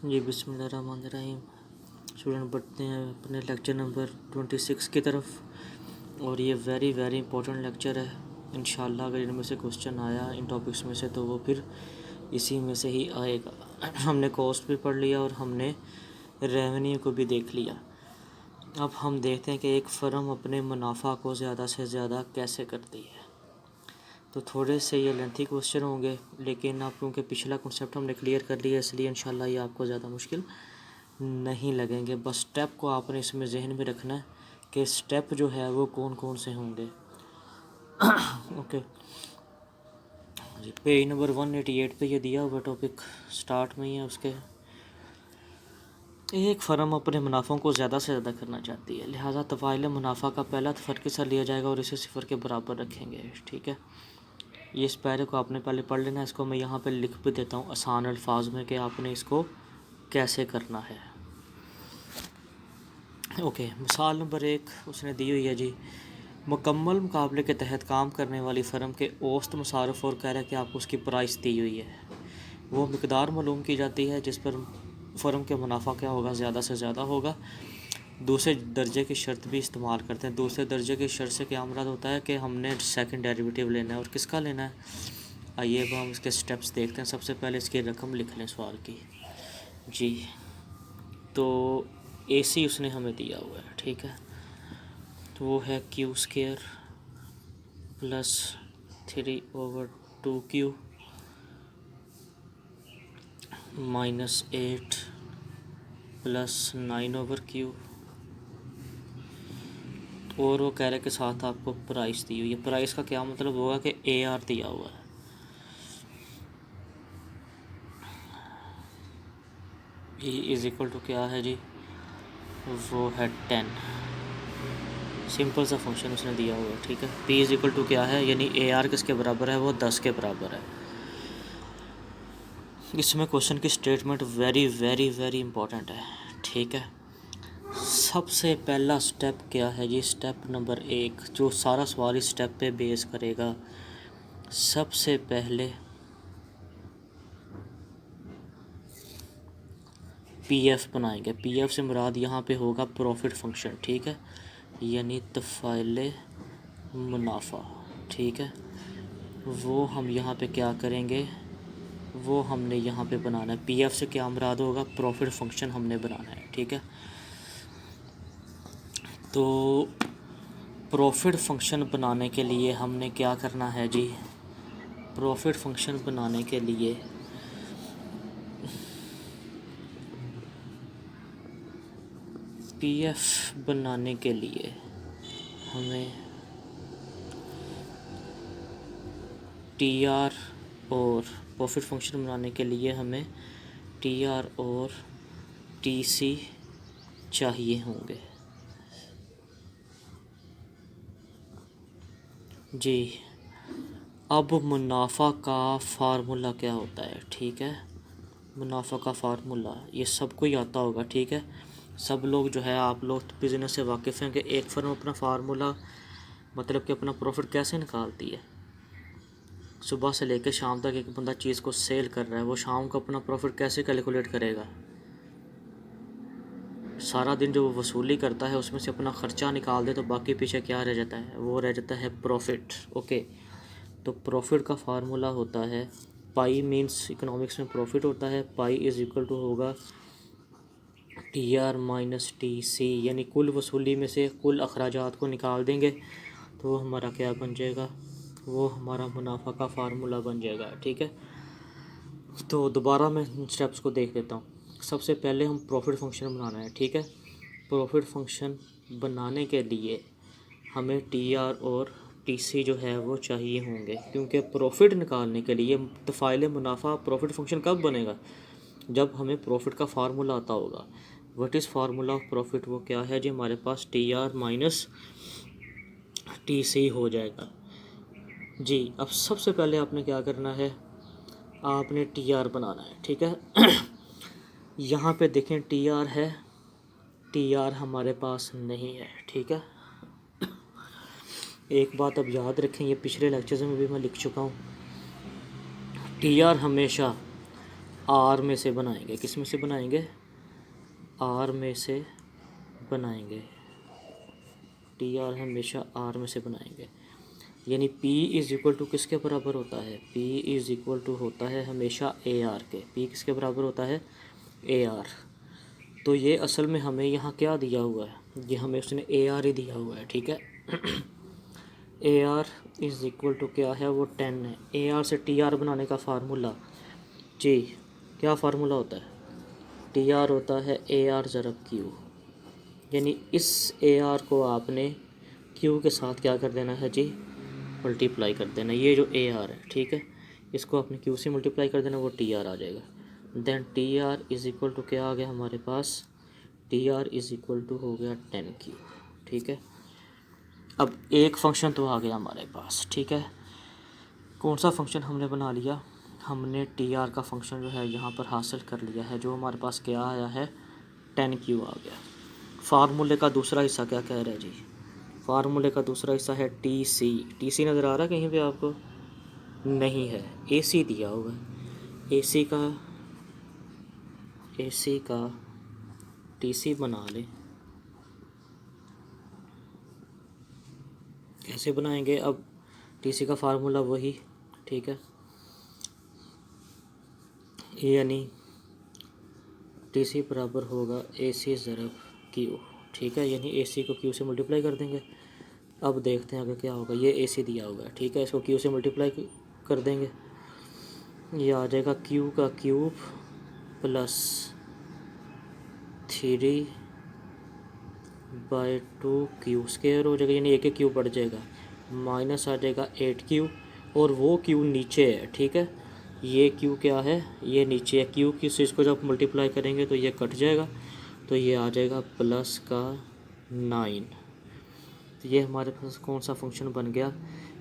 जी बिस्मिल्लाहिर्रहमानिर्रहीम। स्टूडेंट बढ़ते हैं अपने लेक्चर नंबर 26 की तरफ। और ये वेरी वेरी इंपॉर्टेंट लेक्चर है। इंशाल्लाह अगर इनमें से क्वेश्चन आया इन टॉपिक्स में से तो वो फिर इसी में से ही आएगा। हमने कॉस्ट भी पढ़ लिया और हमने रेवेन्यू को भी देख लिया। अब हम देखते हैं कि एक फ़र्म अपने मुनाफा को ज़्यादा से ज़्यादा कैसे करती है। तो थोड़े से ये लेंथी क्वेश्चन होंगे, लेकिन आप क्योंकि पिछला कॉन्सेप्ट हमने क्लियर कर लिया इसलिए इंशाल्लाह ये आपको ज़्यादा मुश्किल नहीं लगेंगे। बस स्टेप को आपने इसमें जहन में रखना है कि स्टेप जो है वो कौन कौन से होंगे। ओके जी, पेज नंबर 188 पे ये दिया हुआ टॉपिक स्टार्ट में ही है उसके। एक फ़र्म अपने मुनाफों को ज़्यादा से ज़्यादा करना चाहती है, लिहाजा तफ़ाइल मुनाफा का पहला फ़र्क हिस्सा लिया जाएगा और इसे सिफर के बराबर रखेंगे। ठीक है, ये इस पैरे को आपने पहले पढ़ लेना है। इसको मैं यहाँ पे लिख भी देता हूँ आसान अल्फाज में कि आपने इसको कैसे करना है। ओके, मिसाल नंबर 1 उसने दी हुई है जी। मुकम्मल मुकाबले के तहत काम करने वाली फ़र्म के औसत मुसारफ और कह रहा है कि आपको उसकी प्राइस दी हुई है। वो मकदार मालूम की जाती है जिस पर फ़र्म के मुनाफा क्या होगा, ज़्यादा से ज़्यादा होगा। दूसरे दर्जे की शर्त भी इस्तेमाल करते हैं। दूसरे दर्जे की शर्त से क्या मुराद होता है कि हमने सेकंड डेरिवेटिव लेना है। और किसका लेना है, आइए अब हम इसके स्टेप्स देखते हैं। सबसे पहले इसकी रकम लिख लें सवाल की जी। तो AC उसने हमें दिया हुआ है, ठीक है। तो वो है Q² plus 3/2Q minus 8 plus 9/Q। और वो कह रहे के साथ आपको प्राइस दी हुई है। प्राइस का क्या मतलब होगा कि AR दिया हुआ है। E इज़ इक्वल टू क्या है जी, वो है 10। सिंपल सा फंक्शन उसने दिया हुआ है, ठीक है। P इज़ इक्वल टू क्या है, यानी AR किसके बराबर है, वो 10 के बराबर है। इसमें क्वेश्चन की statement very very very important है, ठीक है। सबसे पहला स्टेप क्या है जी, स्टेप नंबर 1 जो सारा सवाल इस स्टेप पे बेस करेगा। सबसे पहले PF बनाएंगे। PF से मुराद यहाँ पे होगा प्रॉफिट फंक्शन, ठीक है, यानी तफ़ाइल मुनाफा, ठीक है। वो हम यहाँ पे क्या करेंगे, वो हमने यहाँ पे बनाना है। PF से क्या मुराद होगा, प्रॉफिट फंक्शन हमने बनाना है, ठीक है। तो प्रॉफिट फंक्शन बनाने के लिए हमने क्या करना है जी, प्रॉफिट फंक्शन बनाने के लिए PF बनाने के लिए हमें TR और प्रॉफिट फंक्शन बनाने के लिए हमें TR और TC चाहिए होंगे जी। अब मुनाफा का फार्मूला क्या होता है, ठीक है। मुनाफा का फार्मूला ये सबको ही आता होगा, ठीक है। सब लोग जो है, आप लोग बिज़नेस से वाकिफ़ हैं कि एक फर्म अपना फार्मूला मतलब कि अपना प्रॉफिट कैसे निकालती है। सुबह से लेकर शाम तक एक बंदा चीज़ को सेल कर रहा है, वो शाम को अपना प्रॉफिट कैसे कैलकुलेट करेगा। सारा दिन जो वो वसूली करता है उसमें से अपना ख़र्चा निकाल दे तो बाकी पीछे क्या रह जाता है, वो रह जाता है प्रॉफिट। ओके, तो प्रॉफिट का फार्मूला होता है पाई, मीन्स इकोनॉमिक्स में प्रॉफिट होता है पाई इज़ इक्वल टू होगा TR माइनस TC, यानी कुल वसूली में से कुल अखराजात को निकाल देंगे तो वो हमारा क्या बन जाएगा, वो हमारा मुनाफा का फार्मूला बन जाएगा, ठीक है। तो दोबारा मैं स्टेप्स को देख लेता हूँ। सबसे पहले हम प्रॉफिट फंक्शन बनाना है, ठीक है। प्रॉफिट फंक्शन बनाने के लिए हमें TR और TC जो है वो चाहिए होंगे, क्योंकि प्रॉफिट निकालने के लिए तफ़ाइल मुनाफा प्रॉफिट फंक्शन कब बनेगा, जब हमें प्रॉफिट का फार्मूला आता होगा। What is formula of profit, वो क्या है जी, हमारे पास TR माइनस TC हो जाएगा जी। अब सबसे पहले आपने क्या करना है, आपने TR बनाना है, ठीक है। यहाँ पे देखें TR है, TR हमारे पास नहीं है, ठीक है। एक बात अब याद रखें, ये पिछले लेक्चर्स में भी मैं लिख चुका हूँ। TR हमेशा आर में से बनाएंगे। किस में से बनाएंगे? आर में से बनाएंगे। टी आर हमेशा आर में से बनाएंगे, यानी P इज़ इक्वल टू किसके बराबर होता है? P इज़ इक्वल टू होता है हमेशा ए आर के। P किसके बराबर होता है? A are. तो ये असल में हमें यहाँ क्या दिया हुआ है? ये हमें उसने ए आर ही दिया हुआ है, ठीक है। A R is equal to क्या है? वो 10 है। ए आर से टी आर बनाने का फार्मूला जी क्या फार्मूला होता है? टी आर होता है ए आर ज़रब क्यू, यानी इस ए आर को आपने क्यू के साथ क्या कर देना है जी? मल्टीप्लाई कर देना। ये जो ए आर है, ठीक है, इसको आपने क्यू से मल्टीप्लाई कर देना, वो टी आर आ जाएगा। Then T R is equal to क्या आ गया हमारे पास? T R is equal to हो गया 10 क्यू, ठीक है। अब एक फंक्शन तो आ गया हमारे पास, ठीक है। कौन सा फंक्शन हमने बना लिया? हमने टी आर का फंक्शन जो है यहाँ पर हासिल कर लिया है, जो हमारे पास क्या आया है? 10 क्यू आ गया। फार्मूले का दूसरा हिस्सा क्या कह रहा है जी? फार्मूले का दूसरा हिस्सा है टी सी। टी सी नज़र आ रहा है कहीं पे आपको? नहीं है, ए सी दिया हुआ है। ए सी का टी सी बना लें। कैसे बनाएंगे? अब टी सी का फार्मूला वही, ठीक है, यानी टी सी बराबर होगा ए सी ज़रब क्यू, ठीक है, यानी ए सी को क्यू से मल्टीप्लाई कर देंगे। अब देखते हैं आगे क्या होगा। ये ए सी दिया हुआ है, ठीक है, इसको क्यू से मल्टीप्लाई कर देंगे। ये आ जाएगा क्यू का क्यूब प्लस 3/2 क्यू स्क्वायर हो जाएगा, यानी एक एक क्यू बढ़ जाएगा, माइनस आ जाएगा 8 क्यू, और वो क्यू नीचे है, ठीक है। ये क्यू क्या है? ये नीचे है। क्यू की से इसको जब मल्टीप्लाई करेंगे तो ये कट जाएगा, तो ये आ जाएगा प्लस का 9। तो ये हमारे पास कौन सा फंक्शन बन गया?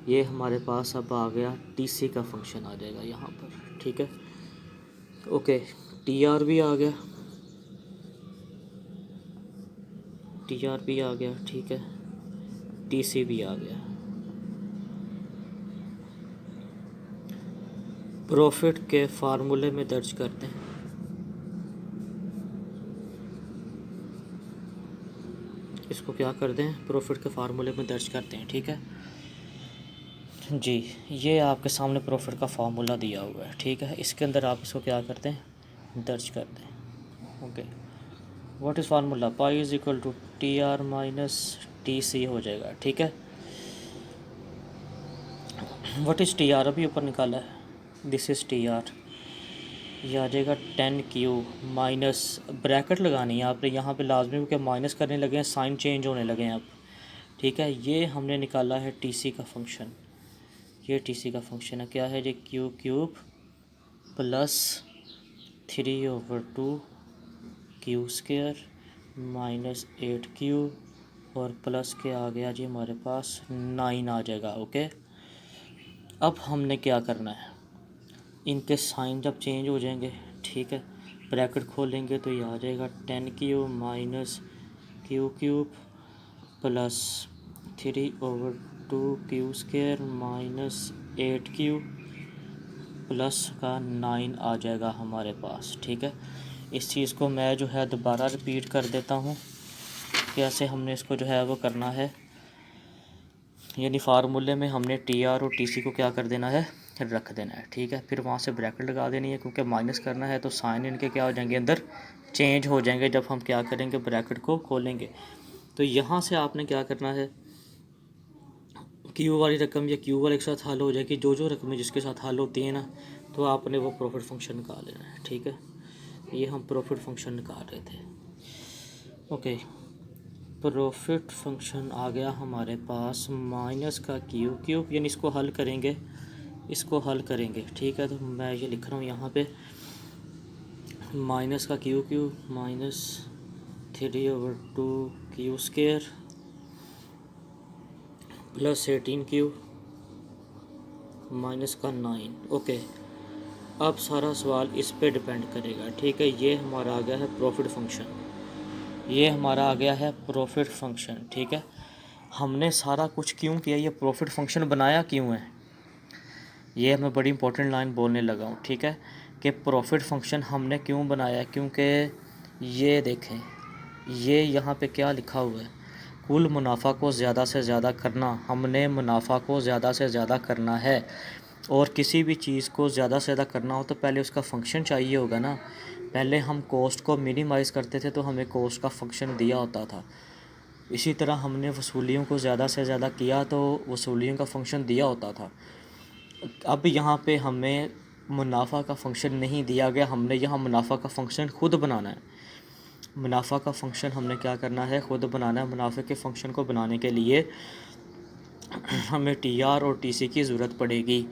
ये हमारे पास अब आ गया टी सी का फंक्शन आ जाएगा यहाँ पर, ठीक है। ओके, टी आर भी आ गया, टी आर भी आ गया, ठीक है, टी सी भी आ गया। प्रॉफिट के फार्मूले में दर्ज करते हैं। इसको क्या कर दें? प्रॉफिट के फार्मूले में दर्ज करते हैं, ठीक है जी। ये आपके सामने प्रॉफिट का फार्मूला दिया हुआ है, ठीक है। इसके अंदर आप इसको क्या करते हैं? दर्ज करते हैं। Okay, what is formula? Pi is equal to T R minus T C हो जाएगा, ठीक है। What is T R? अभी ऊपर निकाला है, दिस इज़ टी आर। ये आ जाएगा 10 क्यू माइनस, ब्रैकेट लगानी है आपने यहाँ पे लाजमी, क्योंकि माइनस करने लगे हैं, साइन चेंज होने लगे हैं अब, ठीक है। ये हमने निकाला है टी सी का फंक्शन। ये टी सी का फंक्शन है, क्या है जी? Q cube plus 3/2 q square minus 8 q, और प्लस के आ गया जी हमारे पास 9 आ जाएगा। ओके, अब हमने क्या करना है? इनके साइन जब चेंज हो जाएंगे, ठीक है, ब्रैकेट खोलेंगे तो ये आ जाएगा 10 Q minus Q cube plus 3/2 q square minus 8 Q plus का 9 आ जाएगा हमारे पास, ठीक है। इस चीज़ को मैं जो है दोबारा रिपीट कर देता हूँ, कैसे हमने इसको जो है वो करना है। यानी फार्मूले में हमने टी आर और टी सी को क्या कर देना है? रख देना है, ठीक है। फिर वहाँ से ब्रैकेट लगा देनी है, क्योंकि माइनस करना है तो साइन इनके क्या हो जाएंगे? अंदर चेंज हो जाएंगे जब हम क्या करेंगे? ब्रैकेट को खोलेंगे। तो यहाँ से आपने क्या करना है? क्यू वाली रकम या क्यू वाले के साथ हल हो जाएगी, जो जो रकमें जिसके साथ हल होती हैं ना, तो आपने वो प्रॉफिट फंक्शन निकाल लेना है, ठीक है। ये हम प्रॉफिट फंक्शन निकाल रहे थे। ओके, प्रॉफिट फंक्शन आ गया हमारे पास माइनस का क्यू क्यूब, यानी इसको हल करेंगे, ठीक है। तो मैं ये लिख रहा हूँ यहाँ पे, माइनस का Q cube minus 3/2 q square plus 18 Q minus का 9। ओके, अब सारा सवाल इस पे डिपेंड करेगा, ठीक है। ये हमारा आ गया है प्रॉफिट फंक्शन, ये हमारा आ गया है प्रॉफिट फंक्शन, ठीक है। हमने सारा कुछ क्यों किया? ये प्रॉफिट फंक्शन बनाया क्यों है? ये मैं बड़ी इंपॉर्टेंट लाइन बोलने लगा हूँ, ठीक है। कि प्रॉफिट फंक्शन हमने क्यों बनाया, क्योंकि ये देखें, ये यहाँ पे क्या लिखा हुआ है, कुल मुनाफा को ज़्यादा से ज़्यादा करना। हमने मुनाफा को ज़्यादा से ज़्यादा करना है, और किसी भी चीज़ को ज़्यादा से ज़्यादा करना हो तो पहले उसका फंक्शन चाहिए होगा ना। पहले हम कॉस्ट को मिनिमाइज़ करते थे तो हमें कॉस्ट का फंक्शन दिया होता था। इसी तरह हमने वसूलियों को ज़्यादा से ज़्यादा किया तो वसूलियों का फंक्शन दिया होता था। अब यहाँ पे हमें मुनाफा का फंक्शन नहीं दिया गया, हमने यहाँ मुनाफा का फंक्शन खुद बनाना है। मुनाफा का फंक्शन हमने क्या करना है, खुद बनाना है। मुनाफे के फंक्शन को बनाने के लिए हमें टीआर और टीसी की ज़रूरत पड़ेगी।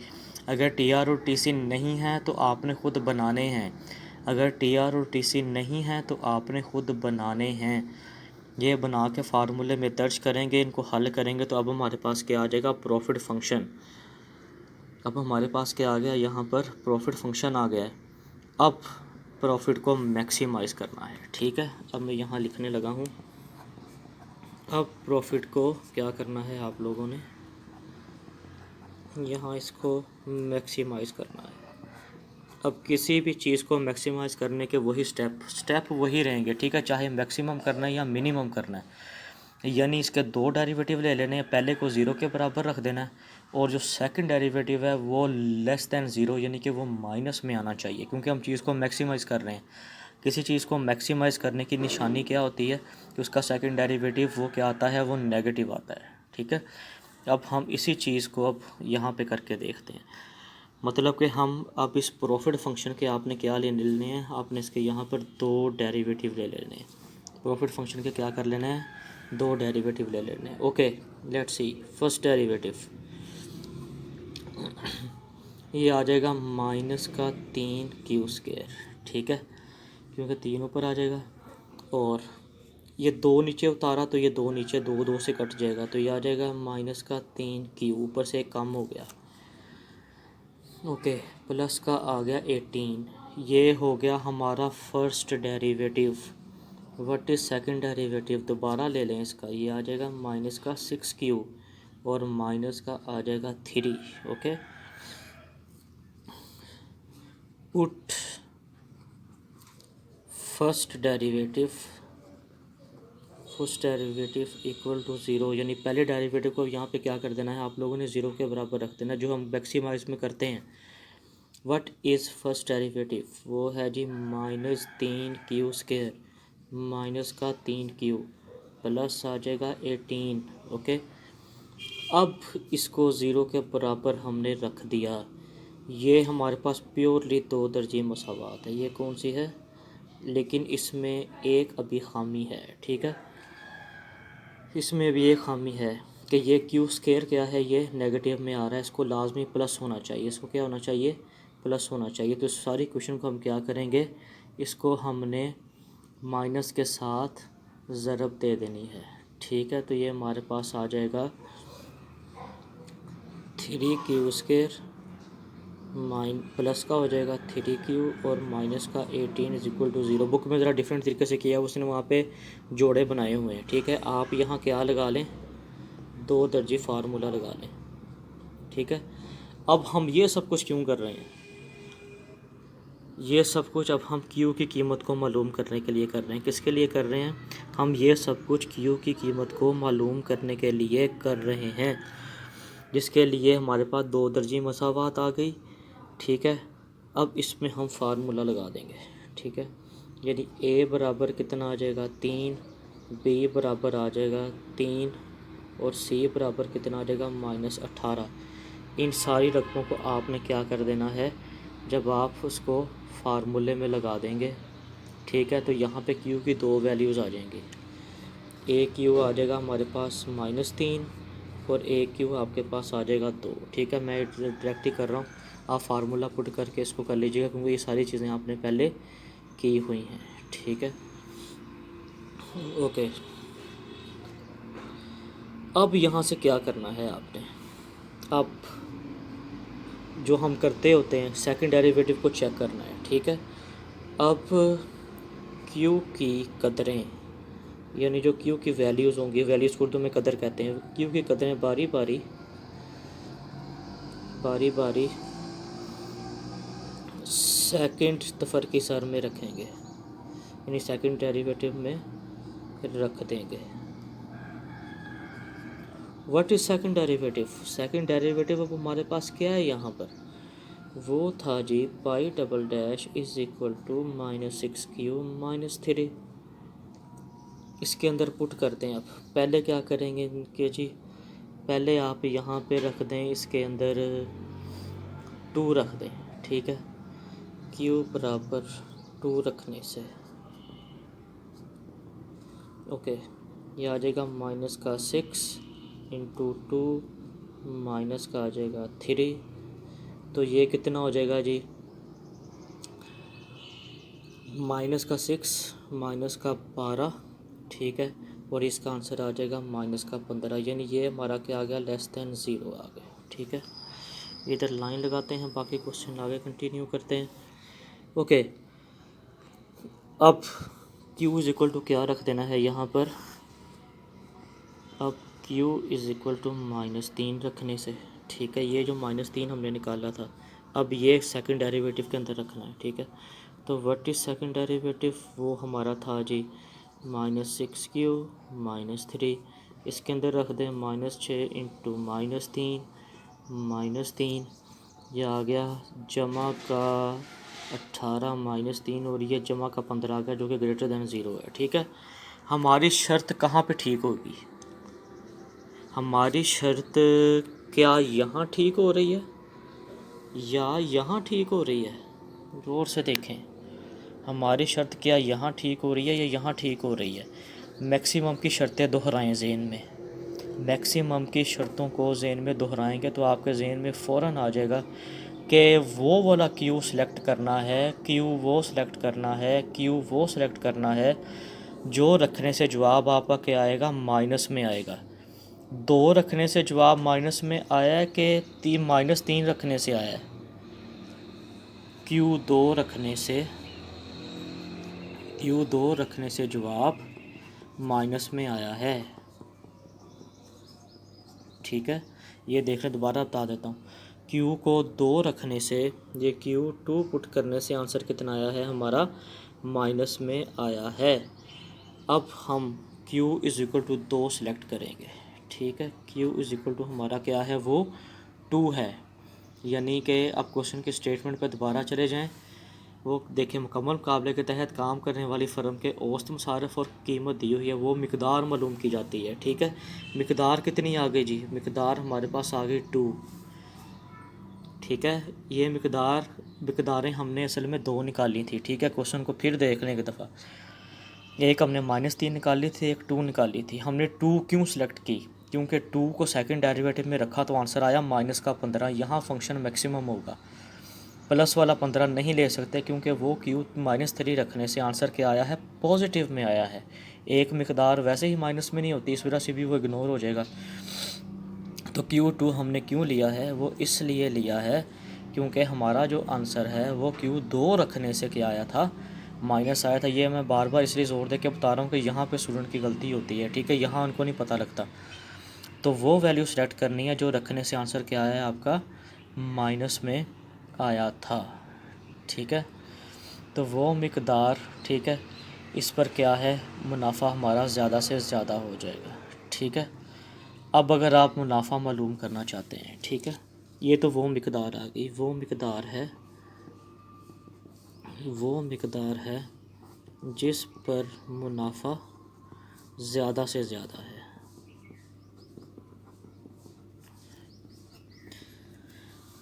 अगर टीआर और टीसी नहीं है तो आपने ख़ुद बनाने हैं। अगर टीआर और टीसी नहीं है तो आपने ख़ुद बनाने हैं। ये बना के फार्मूले में दर्ज करेंगे, इनको हल करेंगे तो अब हमारे पास क्या आ जाएगा, प्रॉफिट फंक्शन। अब हमारे पास क्या आ गया, यहाँ पर प्रॉफिट फंक्शन आ गया है। अब प्रॉफिट को मैक्सिमाइज़ करना है, ठीक है। अब मैं यहाँ लिखने लगा हूँ। अब प्रॉफिट को क्या करना है आप लोगों ने, यहाँ इसको मैक्सिमाइज़ करना है। अब किसी भी चीज़ को मैक्सिमाइज़ करने के वही स्टेप वही रहेंगे, ठीक है, चाहे मैक्सिमम करना है या मिनिमम करना है। यानी इसके दो डेरिवेटिव ले लेने हैं, पहले को ज़ीरो के बराबर रख देना है, और जो सेकंड डेरिवेटिव है वो लेस दैन ज़ीरो, यानी कि वो माइनस में आना चाहिए, क्योंकि हम चीज़ को मैक्सिमाइज़ कर रहे हैं। किसी चीज़ को मैक्सिमाइज़ करने की निशानी क्या होती है कि उसका सेकंड डेरिवेटिव वो क्या आता है, वो नेगेटिव आता है, ठीक है। अब हम इसी चीज़ को अब यहाँ पे करके देखते हैं। मतलब कि हम अब इस प्रॉफिट फंक्शन के आपने क्या ले लेने हैं, आपने इसके यहाँ पर दो डेरिवेटिव ले लेने हैं। प्रॉफिट फंक्शन के क्या कर लेना है, दो डेरिवेटिव ले लेने हैं। Okay, let's see. First derivative ये आ जाएगा -3q², ठीक है, क्योंकि 3 ऊपर आ जाएगा, और ये 2 नीचे उतारा तो ये 2 नीचे, 2 2 से कट जाएगा, तो ये आ जाएगा -3q, ऊपर से एक कम हो गया। ओके, प्लस का आ गया 18। ये हो गया हमारा first derivative. What is second derivative, दोबारा ले लें इसका, ये आ जाएगा -6q और माइनस का आ जाएगा 3। Okay, put first derivative equal to zero, यानी पहले डेरिवेटिव को यहाँ पे क्या कर देना है आप लोगों ने, ज़ीरो के बराबर रख देना, जो हम मैक्सिमाइज में करते हैं। व्हाट इज़ फर्स्ट डेरिवेटिव, वो है जी -3q², माइनस का 3q, प्लस आ जाएगा 18। ओके, अब इसको ज़ीरो के बराबर हमने रख दिया। ये हमारे पास प्योरली दो दर्जे मसावात है। ये कौन सी है, लेकिन इसमें एक अभी खामी है, ठीक है, इसमें भी एक खामी है कि ये q² क्या है, ये नेगेटिव में आ रहा है, इसको लाजमी प्लस होना चाहिए, इसको क्या होना चाहिए, प्लस होना चाहिए। तो सारी क्वेश्चन को हम क्या करेंगे, इसको हमने माइनस के साथ ज़रब दे देनी है, ठीक है। तो ये हमारे पास आ जाएगा 3q² प्लस का हो जाएगा 3q और माइनस का 18 = 0। बुक में ज़रा डिफरेंट तरीके से किया, उसने वहाँ पे जोड़े बनाए हुए हैं, ठीक है। आप यहाँ क्या लगा लें, दो दर्जी फार्मूला लगा लें, ठीक है। अब हम ये सब कुछ क्यों कर रहे हैं, ये सब कुछ अब हम Q की कीमत को मालूम करने के लिए कर रहे हैं। किसके लिए कर रहे हैं, हम ये सब कुछ Q की कीमत को मालूम करने के लिए कर रहे हैं, जिसके लिए हमारे पास दो दर्जी मसावात आ गई, ठीक है। अब इसमें हम फार्मूला लगा देंगे, ठीक है। यानी A बराबर कितना आ जाएगा 3, B बराबर आ जाएगा 3 और C बराबर कितना आ जाएगा -18। इन सारी रकमों को आपने क्या कर देना है, जब आप उसको फार्मूले में लगा देंगे, ठीक है, तो यहाँ पे Q की दो वैल्यूज़ आ जाएंगी। AQ आ जाएगा हमारे पास -3 और AQ आपके पास आ जाएगा 2, ठीक है। मैं डायरेक्ट ही कर रहा हूँ, आप फार्मूला पुट करके इसको कर लीजिएगा, क्योंकि ये सारी चीज़ें आपने पहले की हुई हैं, ठीक है। ओके, अब यहाँ से क्या करना है आपने, अब जो हम करते होते हैं सेकंड डेरिवेटिव को चेक करना है, ठीक है। अब Q की कदरें, यानी जो Q की वैल्यूज़ होंगी, वैल्यूज़ को उर्दू में कदर कहते हैं, Q की कदरें बारी बारी सेकंड तफरकीसार में रखेंगे, यानी सेकंड डेरिवेटिव में रख देंगे। What is second derivative? Second derivative अब हमारे पास क्या है यहाँ पर, वो था जी pi double dash is equal to -6q-3। इसके अंदर पुट करते हैं। अब पहले क्या करेंगे कि जी पहले आप यहाँ पे रख दें, इसके अंदर 2 रख दें, ठीक है। q बराबर 2 रखने से ओके ये आ जाएगा -6 इंटू 2 माइनस का आ जाएगा 3, तो ये कितना हो जाएगा जी, -6 -12, ठीक है। और इसका आंसर आ जाएगा -15, यानी ये हमारा क्या आ गया, <0 आ गया, ठीक है। इधर लाइन लगाते हैं, बाकी क्वेश्चन आगे कंटिन्यू करते हैं। ओके अब q इज इक्वल टू क्या रख देना है यहाँ पर, अब q इज इक्वल टू -3 रखने से, ठीक है। ये जो -3 हमने निकाला था, अब ये सेकंड डेरिवेटिव के अंदर रखना है, ठीक है। तो व्हाट इज सेकंड डेरिवेटिव, वो हमारा था जी -6q-3, इसके अंदर रख दें -6 इंटू -3, ये आ गया जमा का 18 -3, और ये जमा का 15 आ गया, जो कि ग्रेटर दैन 0 है, ठीक है। हमारी शर्त कहाँ पे ठीक होगी, हमारी शर्त क्या यहाँ ठीक हो रही है या यहाँ ठीक हो रही है, गौर से देखें। हमारी शर्त क्या यहाँ ठीक हो रही है या यहाँ ठीक हो रही है। मैक्सिमम की शर्तें दोहराएं ज़हन में, मैक्सिमम की शर्तों को ज़हन में दोहराएंगे तो आपके ज़हन में फ़ौरन आ जाएगा कि वो वाला क्यू सेलेक्ट करना है, क्यू वो सेलेक्ट करना है, क्यू वो सेलेक्ट करना है जो रखने से जवाब आपका क्या आएगा, माइनस में आएगा। 2 रखने से जवाब माइनस में आया है कि -3 रखने से आया है, Q2 रखने से जवाब माइनस में आया है, ठीक है। ये देख लें, दोबारा बता देता हूँ। Q को 2 रखने से, ये Q2 पुट करने से आंसर कितना आया है हमारा, माइनस में आया है। अब हम Q is equal to 2 select करेंगे, ठीक है। Q इज़ इक्वल टू हमारा क्या है, वो 2 है, यानी कि अब क्वेश्चन के स्टेटमेंट पर दोबारा चले जाएं, वो देखें मुकम्मल मुकाबले के तहत काम करने वाली फ़र्म के औसत मुसारफ और कीमत दी हुई है, वो मिकदार मालूम की जाती है, ठीक है। मिकदार कितनी आ गई जी, मिकदार हमारे पास आ गई 2, ठीक है। ये मिकदारें हमने असल में 2 निकाली थी, ठीक है। क्वेश्चन को फिर देख लें एक दफ़ा, एक हमने -3 निकाली थी, एक 2 निकाली थी। हमने 2 क्यों सिलेक्ट की, क्योंकि 2 को सेकंड डेरिवेटिव में रखा तो आंसर आया -15। यहाँ फंक्शन मैक्सिमम होगा, प्लस वाला 15 नहीं ले सकते क्योंकि वो Q -3 रखने से आंसर क्या आया है, पॉजिटिव में आया है। एक मिकदार वैसे ही माइनस में नहीं होती, इस वजह से भी वो इग्नोर हो जाएगा। तो Q2 हमने क्यों लिया है, वो इसलिए लिया है क्योंकि हमारा जो आंसर है वो Q2 रखने से क्या आया था, माइनस आया था। ये मैं बार बार इसलिए ज़ोर दे के बता रहा हूँ कि यहाँ पे स्टूडेंट की गलती होती है, ठीक है। यहाँ उनको नहीं पता लगता, तो वो वैल्यू सेलेक्ट करनी है जो रखने से आंसर क्या आया है आपका, माइनस में आया था, ठीक है। तो वो मिकदार, ठीक है, इस पर क्या है, मुनाफा हमारा ज़्यादा से ज़्यादा हो जाएगा, ठीक है। अब अगर आप मुनाफा मालूम करना चाहते हैं, ठीक है, ये तो वो मिकदार आ गई, वो मिकदार है जिस पर मुनाफा ज़्यादा से ज़्यादा है।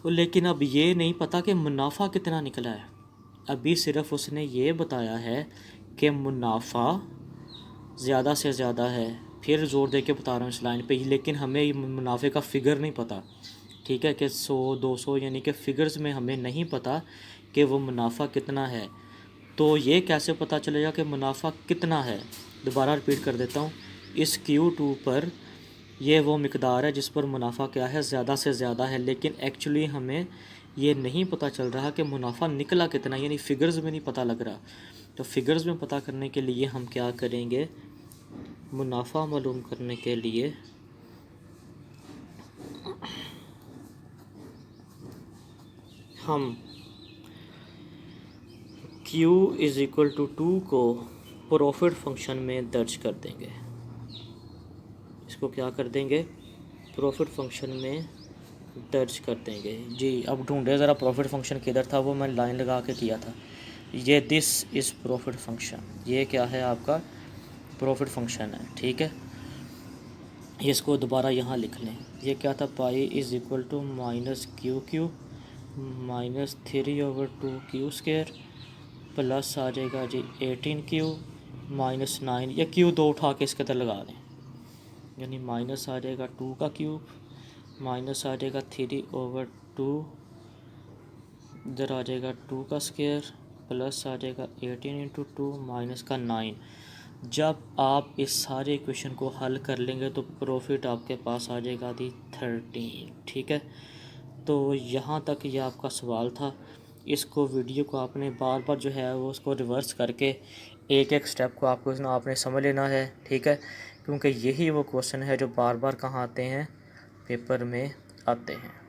लेकिन अब ये नहीं पता कि मुनाफा कितना निकला है, अभी सिर्फ उसने ये बताया है कि मुनाफा ज़्यादा से ज़्यादा है। फिर ज़ोर दे के बता रहा हूँ इस लाइन पे, लेकिन हमें मुनाफे का फ़िगर नहीं पता, ठीक है, कि 100-200 यानी कि फ़िगर्स में हमें नहीं पता कि वो मुनाफा कितना है। तो ये कैसे पता चलेगा कि मुनाफा कितना है, दोबारा रिपीट कर देता हूँ। इस Q2 पर ये वो मिकदार है जिस पर मुनाफा क्या है, ज़्यादा से ज़्यादा है, लेकिन एक्चुअली हमें ये नहीं पता चल रहा कि मुनाफा निकला कितना, यानी फ़िगर्स में नहीं पता लग रहा। तो फ़िगर्स में पता करने के लिए हम क्या करेंगे, मुनाफा मालूम करने के लिए हम Q इज़ इक्वल टू 2 को प्रॉफिट फंक्शन में दर्ज कर देंगे। इसको क्या कर देंगे, प्रॉफिट फंक्शन में दर्ज कर देंगे जी। अब ढूंढे ज़रा प्रॉफिट फंक्शन किधर था, वो मैं लाइन लगा के किया था। ये दिस इज़ प्रॉफिट फंक्शन, ये क्या है आपका प्रॉफिट फंक्शन है, ठीक है। इसको दोबारा यहाँ लिख लें, ये क्या था, pi is equal to minus q minus 3/2 क्यू² प्लस आ जाएगा जी 18Q माइनस 9, या Q2 उठा के इसके अंदर लगा दें, यानी माइनस आ जाएगा 2 का क्यूब माइनस आ जाएगा 3/2, इधर आ जाएगा 2 का स्क्वायर प्लस आ जाएगा 18 × 2 माइनस का 9। जब आप इस सारे इक्वेशन को हल कर लेंगे तो प्रॉफिट आपके पास आ जाएगा दी 13, ठीक है। तो यहाँ तक ये आपका सवाल था। इसको वीडियो को आपने बार बार जो है वो उसको रिवर्स करके एक एक स्टेप को आपने समझ लेना है, ठीक है, क्योंकि यही वो क्वेश्चन है जो बार बार कहाँ आते हैं, पेपर में आते हैं।